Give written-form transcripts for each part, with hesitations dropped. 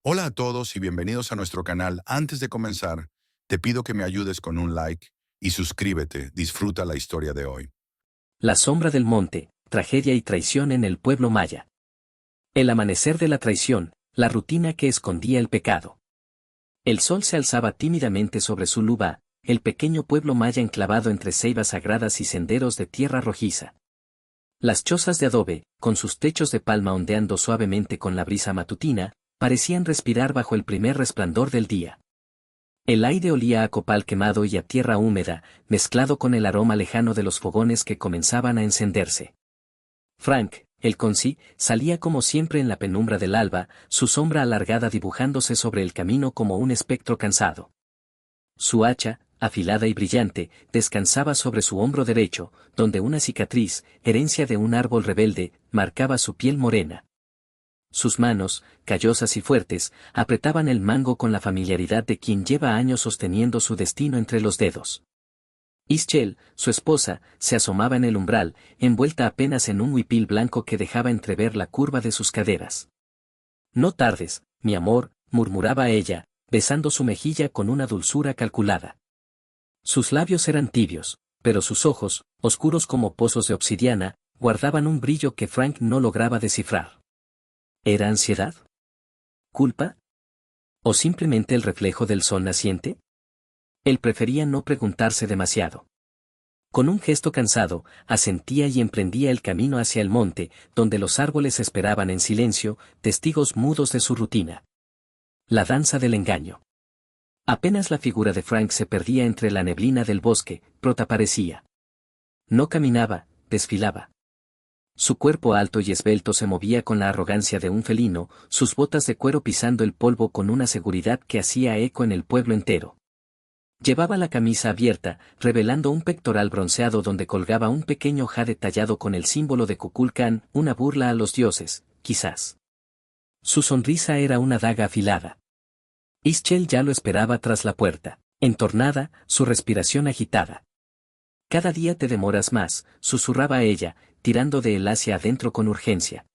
Hola a todos y bienvenidos a nuestro canal. Antes de comenzar, te pido que me ayudes con un like y suscríbete. Disfruta la historia de hoy. La sombra del monte, tragedia y traición en el pueblo maya. El amanecer de la traición, la rutina que escondía el pecado. El sol se alzaba tímidamente sobre su luba, el pequeño pueblo maya enclavado entre ceibas sagradas y senderos de tierra rojiza. Las chozas de adobe, con sus techos de palma ondeando suavemente con la brisa matutina, parecían respirar bajo el primer resplandor del día. El aire olía a copal quemado y a tierra húmeda, mezclado con el aroma lejano de los fogones que comenzaban a encenderse. Frank, el conci, salía como siempre en la penumbra del alba, su sombra alargada dibujándose sobre el camino como un espectro cansado. Su hacha, afilada y brillante, descansaba sobre su hombro derecho, donde una cicatriz, herencia de un árbol rebelde, marcaba su piel morena. Sus manos, callosas y fuertes, apretaban el mango con la familiaridad de quien lleva años sosteniendo su destino entre los dedos. Ischel, su esposa, se asomaba en el umbral, envuelta apenas en un huipil blanco que dejaba entrever la curva de sus caderas. «No tardes, mi amor», murmuraba ella, besando su mejilla con una dulzura calculada. Sus labios eran tibios, pero sus ojos, oscuros como pozos de obsidiana, guardaban un brillo que Frank no lograba descifrar. ¿Era ansiedad? ¿Culpa? ¿O simplemente el reflejo del sol naciente? Él prefería no preguntarse demasiado. Con un gesto cansado, asentía y emprendía el camino hacia el monte, donde los árboles esperaban en silencio, testigos mudos de su rutina. La danza del engaño. Apenas la figura de Frank se perdía entre la neblina del bosque, Prot aparecía. No caminaba, desfilaba. Su cuerpo alto y esbelto se movía con la arrogancia de un felino, sus botas de cuero pisando el polvo con una seguridad que hacía eco en el pueblo entero. Llevaba la camisa abierta, revelando un pectoral bronceado donde colgaba un pequeño jade tallado con el símbolo de Kukulkan, una burla a los dioses, quizás. Su sonrisa era una daga afilada. Ischel ya lo esperaba tras la puerta, entornada, su respiración agitada. «Cada día te demoras más», susurraba ella, tirando de él hacia adentro con urgencia.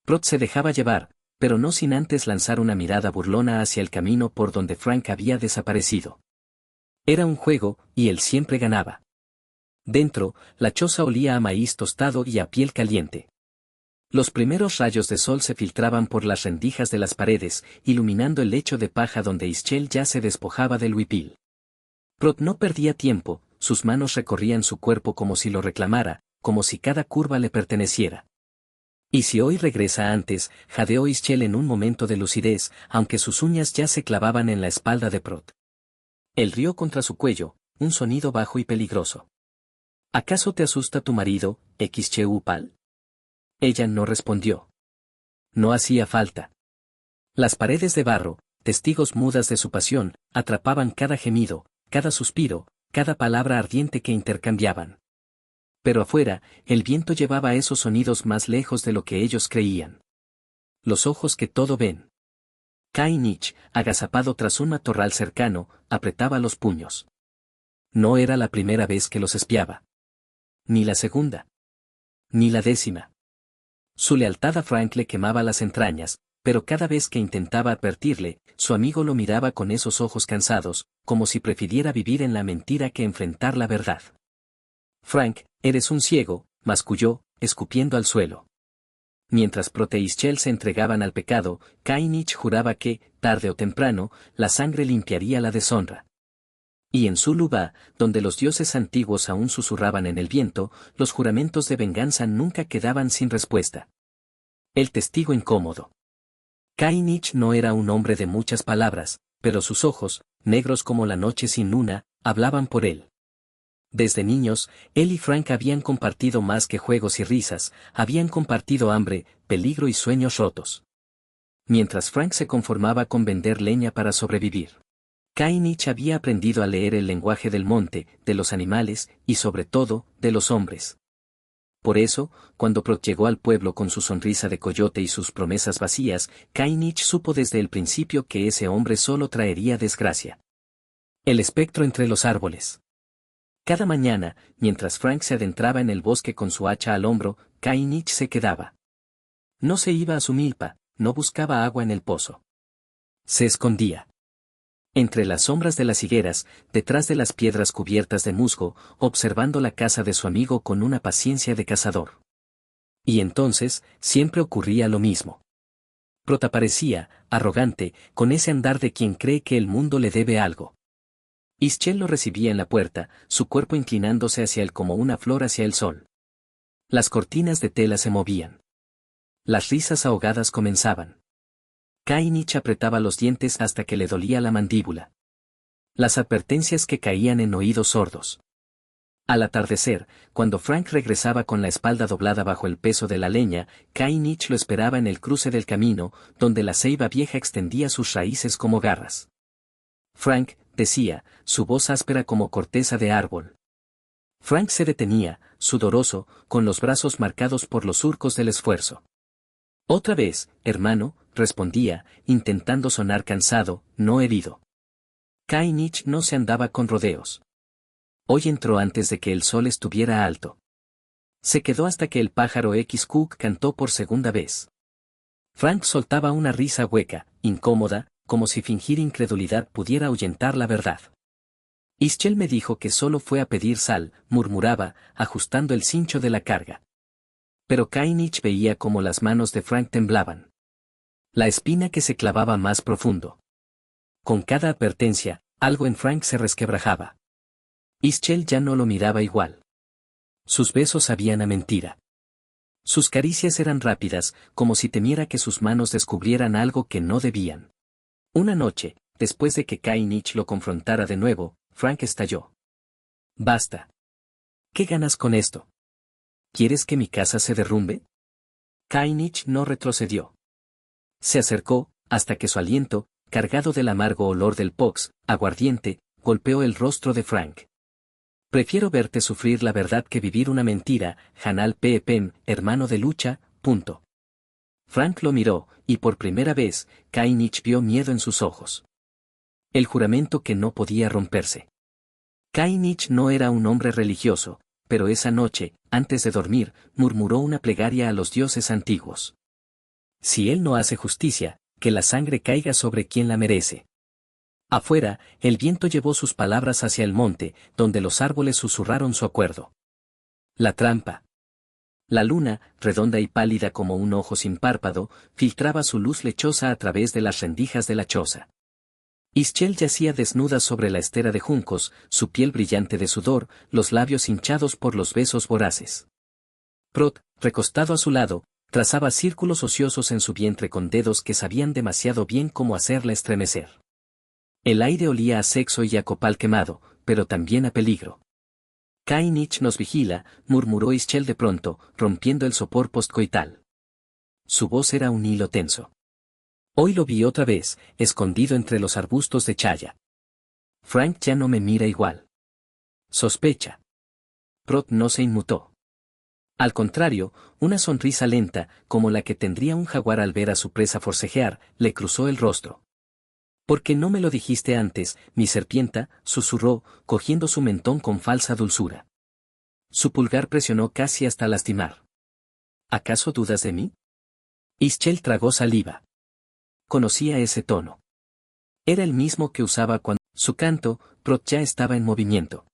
Prot se dejaba llevar, pero no sin antes lanzar una mirada burlona hacia el camino por donde Frank había desaparecido. Era un juego, y él siempre ganaba. Dentro, la choza olía a maíz tostado y a piel caliente. Los primeros rayos de sol se filtraban por las rendijas de las paredes, iluminando el lecho de paja donde Ischel ya se despojaba del huipil. Prot no perdía tiempo, sus manos recorrían su cuerpo como si lo reclamara, como si cada curva le perteneciera. «¿Y si hoy regresa antes?», jadeó Ischel en un momento de lucidez, aunque sus uñas ya se clavaban en la espalda de Prot. Él rió contra su cuello, un sonido bajo y peligroso. «¿Acaso te asusta tu marido, Xcheupal?» Ella no respondió. No hacía falta. Las paredes de barro, testigos mudas de su pasión, atrapaban cada gemido, cada suspiro, cada palabra ardiente que intercambiaban. Pero afuera, el viento llevaba esos sonidos más lejos de lo que ellos creían. Los ojos que todo ven. Kainich, agazapado tras un matorral cercano, apretaba los puños. No era la primera vez que los espiaba. Ni la segunda. Ni la 10ª. Su lealtad a Frank le quemaba las entrañas, pero cada vez que intentaba advertirle, su amigo lo miraba con esos ojos cansados, como si prefiriera vivir en la mentira que enfrentar la verdad. «Frank, eres un ciego», masculló, escupiendo al suelo. Mientras Prot e Ischel se entregaban al pecado, Kainich juraba que, tarde o temprano, la sangre limpiaría la deshonra. Y en su lugar, donde los dioses antiguos aún susurraban en el viento, los juramentos de venganza nunca quedaban sin respuesta. El testigo incómodo. Kainich no era un hombre de muchas palabras, pero sus ojos, negros como la noche sin luna, hablaban por él. Desde niños, él y Frank habían compartido más que juegos y risas, habían compartido hambre, peligro y sueños rotos. Mientras Frank se conformaba con vender leña para sobrevivir, Kainich había aprendido a leer el lenguaje del monte, de los animales, y sobre todo, de los hombres. Por eso, cuando Prot llegó al pueblo con su sonrisa de coyote y sus promesas vacías, Kainich supo desde el principio que ese hombre solo traería desgracia. El espectro entre los árboles. Cada mañana, mientras Frank se adentraba en el bosque con su hacha al hombro, Kainich se quedaba. No se iba a su milpa, no buscaba agua en el pozo. Se escondía. Entre las sombras de las higueras, detrás de las piedras cubiertas de musgo, observando la casa de su amigo con una paciencia de cazador. Y entonces, siempre ocurría lo mismo. Prot aparecía, arrogante, con ese andar de quien cree que el mundo le debe algo. Ischel lo recibía en la puerta, su cuerpo inclinándose hacia él como una flor hacia el sol. Las cortinas de tela se movían. Las risas ahogadas comenzaban. Kainich apretaba los dientes hasta que le dolía la mandíbula. Las advertencias que caían en oídos sordos. Al atardecer, cuando Frank regresaba con la espalda doblada bajo el peso de la leña, Kainich lo esperaba en el cruce del camino, donde la ceiba vieja extendía sus raíces como garras. Frank, decía, su voz áspera como corteza de árbol. Frank se detenía, sudoroso, con los brazos marcados por los surcos del esfuerzo. Otra vez, hermano, respondía, intentando sonar cansado, no herido. Kainich no se andaba con rodeos. Hoy entró antes de que el sol estuviera alto. Se quedó hasta que el pájaro X-Cook cantó por segunda vez. Frank soltaba una risa hueca, incómoda, como si fingir incredulidad pudiera ahuyentar la verdad. Ischel me dijo que solo fue a pedir sal, murmuraba, ajustando el cincho de la carga. Pero Kainich veía cómo las manos de Frank temblaban. La espina que se clavaba más profundo. Con cada advertencia, algo en Frank se resquebrajaba. Ischel ya no lo miraba igual. Sus besos sabían a mentira. Sus caricias eran rápidas, como si temiera que sus manos descubrieran algo que no debían. Una noche, después de que Kainich lo confrontara de nuevo, Frank estalló. Basta. ¿Qué ganas con esto? ¿Quieres que mi casa se derrumbe? Kainich no retrocedió. Se acercó, hasta que su aliento, cargado del amargo olor del pox, aguardiente, golpeó el rostro de Frank. Prefiero verte sufrir la verdad que vivir una mentira, Hanal P. Pen, hermano de lucha, punto. Frank lo miró, y por primera vez, Kainich vio miedo en sus ojos. El juramento que no podía romperse. Kainich no era un hombre religioso, pero esa noche, antes de dormir, murmuró una plegaria a los dioses antiguos. Si él no hace justicia, que la sangre caiga sobre quien la merece. Afuera, el viento llevó sus palabras hacia el monte, donde los árboles susurraron su acuerdo. La trampa. La luna, redonda y pálida como un ojo sin párpado, filtraba su luz lechosa a través de las rendijas de la choza. Ischel yacía desnuda sobre la estera de juncos, su piel brillante de sudor, los labios hinchados por los besos voraces. Prot, recostado a su lado, trazaba círculos ociosos en su vientre con dedos que sabían demasiado bien cómo hacerla estremecer. El aire olía a sexo y a copal quemado, pero también a peligro. Kainich nos vigila, murmuró Ischel de pronto, rompiendo el sopor postcoital. Su voz era un hilo tenso. Hoy lo vi otra vez, escondido entre los arbustos de chaya. Frank ya no me mira igual. Sospecha. Prot no se inmutó. Al contrario, una sonrisa lenta, como la que tendría un jaguar al ver a su presa forcejear, le cruzó el rostro. ¿Por qué no me lo dijiste antes, mi serpienta?, susurró, cogiendo su mentón con falsa dulzura. Su pulgar presionó casi hasta lastimar. ¿Acaso dudas de mí? Ischel tragó saliva. Conocía ese tono. Era el mismo que usaba cuando su canto, Prot ya estaba en movimiento.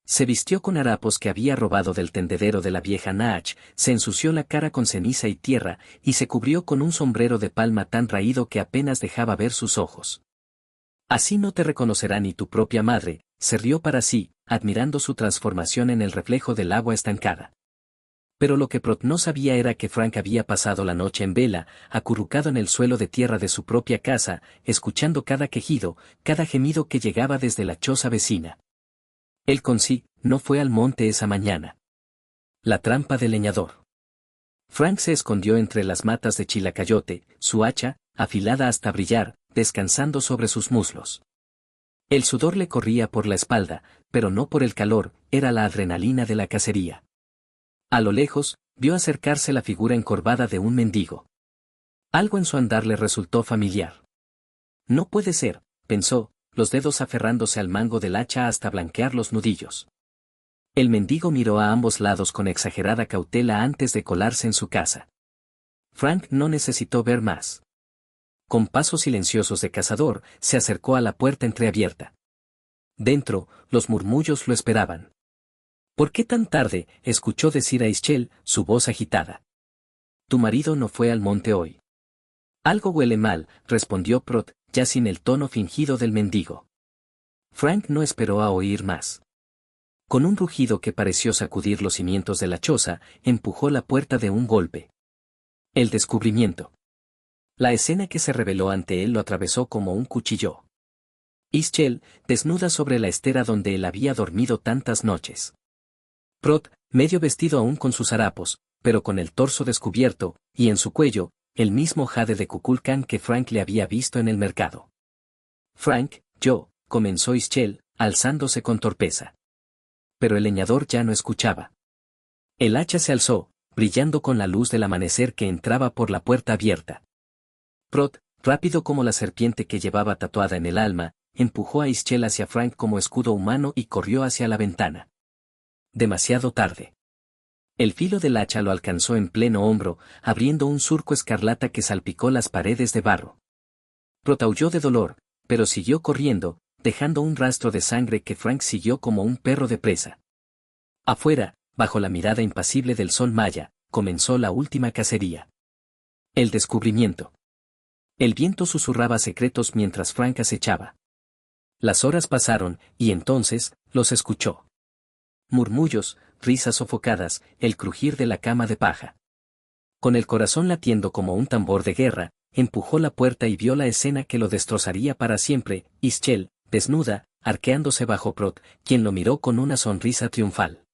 Se vistió con harapos que había robado del tendedero de la vieja Naach, se ensució la cara con ceniza y tierra, y se cubrió con un sombrero de palma tan raído que apenas dejaba ver sus ojos. Así no te reconocerá ni tu propia madre, se rió para sí, admirando su transformación en el reflejo del agua estancada. Pero lo que Prot no sabía era que Frank había pasado la noche en vela, acurrucado en el suelo de tierra de su propia casa, escuchando cada quejido, cada gemido que llegaba desde la choza vecina. Él con sí, no fue al monte esa mañana. La trampa del leñador. Frank se escondió entre las matas de chilacayote, su hacha, afilada hasta brillar, descansando sobre sus muslos. El sudor le corría por la espalda, pero no por el calor, era la adrenalina de la cacería. A lo lejos, vio acercarse la figura encorvada de un mendigo. Algo en su andar le resultó familiar. No puede ser, pensó, los dedos aferrándose al mango del hacha hasta blanquear los nudillos. El mendigo miró a ambos lados con exagerada cautela antes de colarse en su casa. Frank no necesitó ver más. Con pasos silenciosos de cazador, se acercó a la puerta entreabierta. Dentro, los murmullos lo esperaban. ¿Por qué tan tarde?, escuchó decir a Ischel, su voz agitada. Tu marido no fue al monte hoy. Algo huele mal, respondió Prot, ya sin el tono fingido del mendigo. Frank no esperó a oír más. Con un rugido que pareció sacudir los cimientos de la choza, empujó la puerta de un golpe. El descubrimiento. La escena que se reveló ante él lo atravesó como un cuchillo. Ischel, desnuda sobre la estera donde él había dormido tantas noches. Prot, medio vestido aún con sus harapos, pero con el torso descubierto, y en su cuello, el mismo jade de Kukulkan que Frank le había visto en el mercado. Frank, comenzó Ischel, alzándose con torpeza. Pero el leñador ya no escuchaba. El hacha se alzó, brillando con la luz del amanecer que entraba por la puerta abierta. Prot, rápido como la serpiente que llevaba tatuada en el alma, empujó a Ischel hacia Frank como escudo humano y corrió hacia la ventana. Demasiado tarde. El filo del hacha lo alcanzó en pleno hombro, abriendo un surco escarlata que salpicó las paredes de barro. Prot aulló de dolor, pero siguió corriendo, dejando un rastro de sangre que Frank siguió como un perro de presa. Afuera, bajo la mirada impasible del sol maya, comenzó la última cacería. El descubrimiento. El viento susurraba secretos mientras Frank acechaba. Las horas pasaron, y entonces, los escuchó. Murmullos, risas sofocadas, el crujir de la cama de paja. Con el corazón latiendo como un tambor de guerra, empujó la puerta y vio la escena que lo destrozaría para siempre, Ischel, desnuda, arqueándose bajo Prot, quien lo miró con una sonrisa triunfal.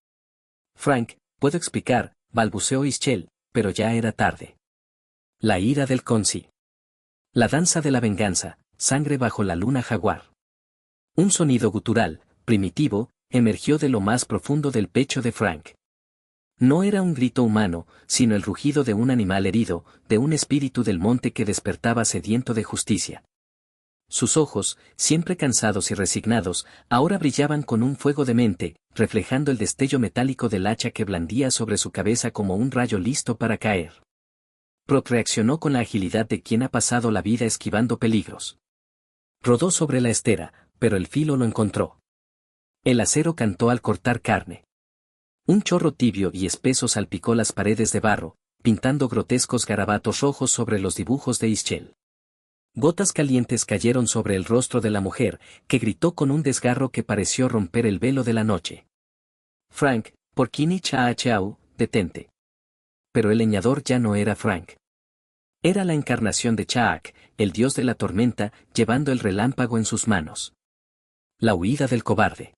Frank, puedo explicar, balbuceó Ischel, pero ya era tarde. La ira del Consi. La danza de la venganza, sangre bajo la luna jaguar. Un sonido gutural, primitivo, emergió de lo más profundo del pecho de Frank. No era un grito humano, sino el rugido de un animal herido, de un espíritu del monte que despertaba sediento de justicia. Sus ojos, siempre cansados y resignados, ahora brillaban con un fuego demente, reflejando el destello metálico del hacha que blandía sobre su cabeza como un rayo listo para caer. Prot reaccionó con la agilidad de quien ha pasado la vida esquivando peligros. Rodó sobre la estera, pero el filo lo encontró. El acero cantó al cortar carne. Un chorro tibio y espeso salpicó las paredes de barro, pintando grotescos garabatos rojos sobre los dibujos de Ischel. Gotas calientes cayeron sobre el rostro de la mujer, que gritó con un desgarro que pareció romper el velo de la noche. Frank, Porkini Chaachau, detente. Pero el leñador ya no era Frank. Era la encarnación de Chaak, el dios de la tormenta, llevando el relámpago en sus manos. La huida del cobarde.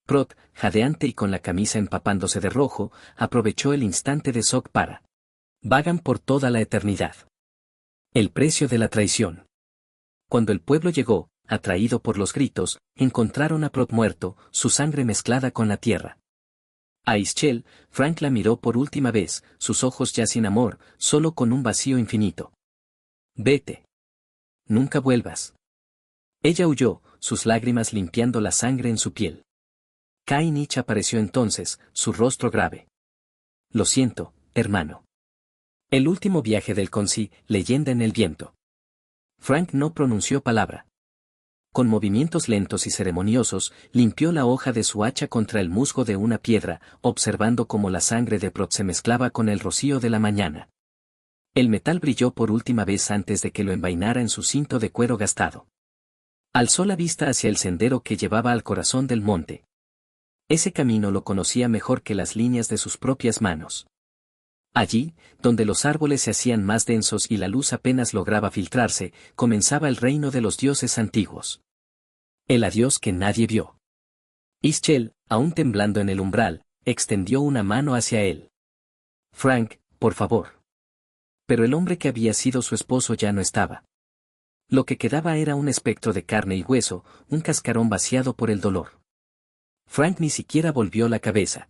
Prot, jadeante y con la camisa empapándose de rojo, aprovechó el instante de shock para. Vagan por toda la eternidad. El precio de la traición. Cuando el pueblo llegó, atraído por los gritos, encontraron a Prot muerto, su sangre mezclada con la tierra. A Ischel, Frank la miró por última vez, sus ojos ya sin amor, solo con un vacío infinito. Vete. Nunca vuelvas. Ella huyó, sus lágrimas limpiando la sangre en su piel. Kainich apareció entonces, su rostro grave. Lo siento, hermano. El último viaje del Consi, leyenda en el viento. Frank no pronunció palabra. Con movimientos lentos y ceremoniosos, limpió la hoja de su hacha contra el musgo de una piedra, observando cómo la sangre de Prot se mezclaba con el rocío de la mañana. El metal brilló por última vez antes de que lo envainara en su cinto de cuero gastado. Alzó la vista hacia el sendero que llevaba al corazón del monte. Ese camino lo conocía mejor que las líneas de sus propias manos. Allí, donde los árboles se hacían más densos y la luz apenas lograba filtrarse, comenzaba el reino de los dioses antiguos. El adiós que nadie vio. Ischel, aún temblando en el umbral, extendió una mano hacia él. Frank, por favor. Pero el hombre que había sido su esposo ya no estaba. Lo que quedaba era un espectro de carne y hueso, un cascarón vaciado por el dolor. Frank ni siquiera volvió la cabeza.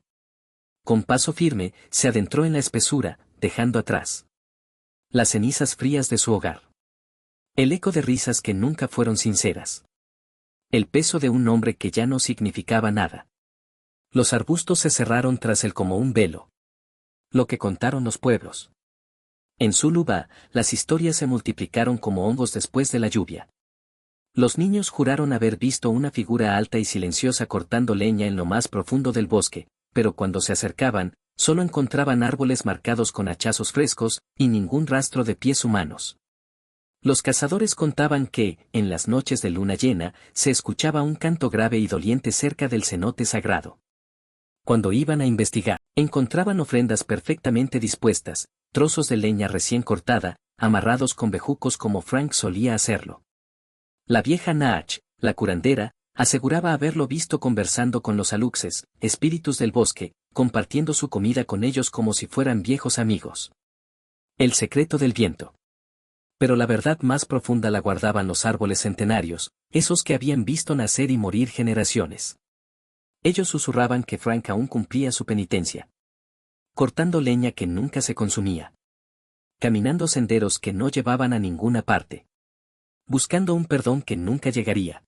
Con paso firme, se adentró en la espesura, dejando atrás las cenizas frías de su hogar. El eco de risas que nunca fueron sinceras. El peso de un hombre que ya no significaba nada. Los arbustos se cerraron tras él como un velo. Lo que contaron los pueblos. En Zuluba, las historias se multiplicaron como hongos después de la lluvia. Los niños juraron haber visto una figura alta y silenciosa cortando leña en lo más profundo del bosque, pero cuando se acercaban, solo encontraban árboles marcados con hachazos frescos, y ningún rastro de pies humanos. Los cazadores contaban que, en las noches de luna llena, se escuchaba un canto grave y doliente cerca del cenote sagrado. Cuando iban a investigar, encontraban ofrendas perfectamente dispuestas, trozos de leña recién cortada, amarrados con bejucos como Frank solía hacerlo. La vieja Naach, la curandera, aseguraba haberlo visto conversando con los aluxes, espíritus del bosque, compartiendo su comida con ellos como si fueran viejos amigos. El secreto del viento. Pero la verdad más profunda la guardaban los árboles centenarios, esos que habían visto nacer y morir generaciones. Ellos susurraban que Frank aún cumplía su penitencia. Cortando leña que nunca se consumía. Caminando senderos que no llevaban a ninguna parte. Buscando un perdón que nunca llegaría.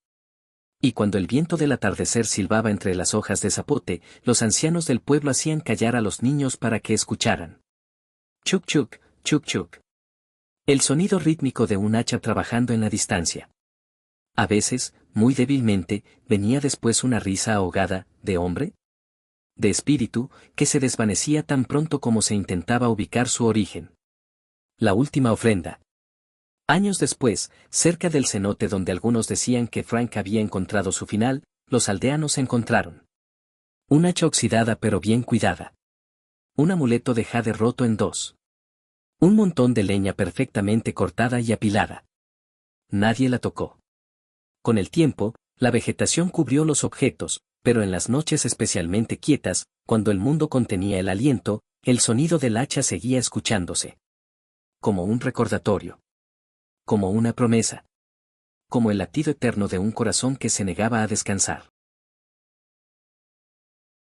Y cuando el viento del atardecer silbaba entre las hojas de zapote, los ancianos del pueblo hacían callar a los niños para que escucharan. Chuk chuk, chuk chuk. El sonido rítmico de un hacha trabajando en la distancia. A veces, muy débilmente, venía después una risa ahogada, ¿de hombre? De espíritu, que se desvanecía tan pronto como se intentaba ubicar su origen. La última ofrenda. Años después, cerca del cenote donde algunos decían que Frank había encontrado su final, los aldeanos encontraron un hacha oxidada pero bien cuidada. Un amuleto de jade roto en dos. Un montón de leña perfectamente cortada y apilada. Nadie la tocó. Con el tiempo, la vegetación cubrió los objetos, pero en las noches especialmente quietas, cuando el mundo contenía el aliento, el sonido del hacha seguía escuchándose. Como un recordatorio. Como una promesa. Como el latido eterno de un corazón que se negaba a descansar.